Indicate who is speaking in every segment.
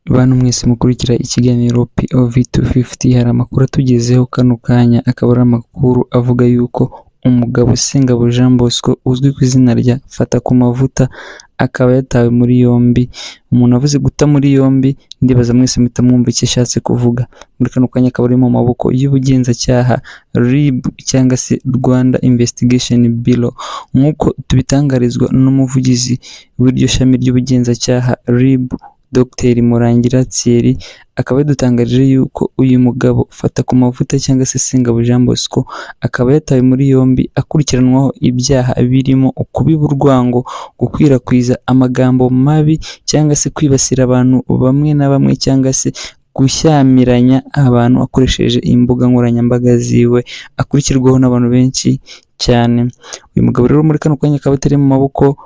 Speaker 1: Bantu mwese mukurikira ikiganiro POV 250, hari amakuru atugezeho kano kanya, akaba ari amakuru avuga yuko umugabo Sengabo Jean Bosco uzwi ku izina rya Fatakumavuta akaba yatawe muri yombi. Umuntu avuze guta muri yombi, ndibaza mwese muhita mwumva icyo ashatse kuvuga. Muri kano kanya akaba ari mu maboko y'ubugenzacyaha RIB cyangwa se Rwanda Investigation Bureau, nk'uko tubitangarizwa n'umuvugizi w'iryo shami ry'ubugenzacyaha RIB Dr Murangira Thierry. Akaba yadutangarije yuko uyu mugabo Fatakumavuta cyangwa se Sengabo Jean Bosco akaba yatawe muri yombi akurikiranwaho ibyaha birimo ukubiba urwango, gukwirakwiza amagambo mabi cyangwa se kwibasira abantu bamwe na bamwe, cyangwa se gushyamiranya abantu akoresheje imbuga nkoranyambaga ziwe akurikirwaho n'abantu benshi cyane. Uyu mugabo rero muri kano kanya akaba atari mu maboko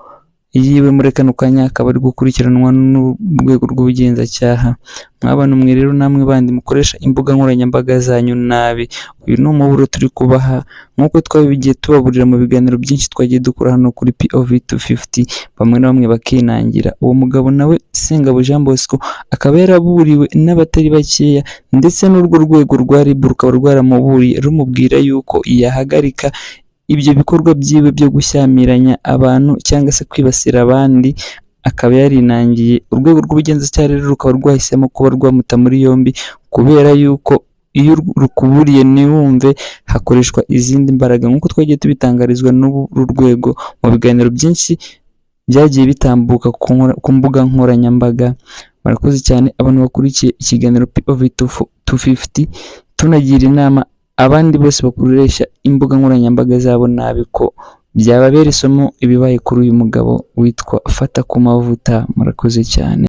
Speaker 1: yiwe, muri kano kanya akaba ari gukurikiranwa n'urwego rw'ubugenzacyaha. Mw'abantu mwe rero namwe bandi mukoresha imbuga nkoranyambaga zanyu nabi, uyu ni umuburo turi kubaha nk'uko twabigiye tubaburira mu biganiro byinshi twagiye dukora hano kuri POV 250, bamwe na bamwe bakinangira. Uwo mugabo nawe Sengabo Jean Bosco akaba yaraburiwe n'abatari bakeya, ndetse n'urwo rwego rwa RIB rukaba rwaramuburiye rumubwira yuko yahagarika ibyo bikorwa byiwe byo gushyamiranya abantu cyangwa se kwibasira abandi. Akaba yarinangiye. Urwego rw'ubugenzacyaha rero rukaba rwahisemo kuba rwamuta muri yombi, kubera yuko iyo rukuburiye ntiwumve hakoreshwa izindi mbaraga, nk'uko twagiye tubitangarizwa n'uru rwego mu biganiro byinshi byagiye bitambuka ku mbuga nkoranyambaga. Murakoze cyane abantu bakurikiye ikiganiro POV 250, tunagira inama abandi bose bakoresha imbuga nkoranyambaga zabo nabi ko byababera isomo ibibaye kuri uyu mugabo witwa Fatakumavuta. Murakoze cyane.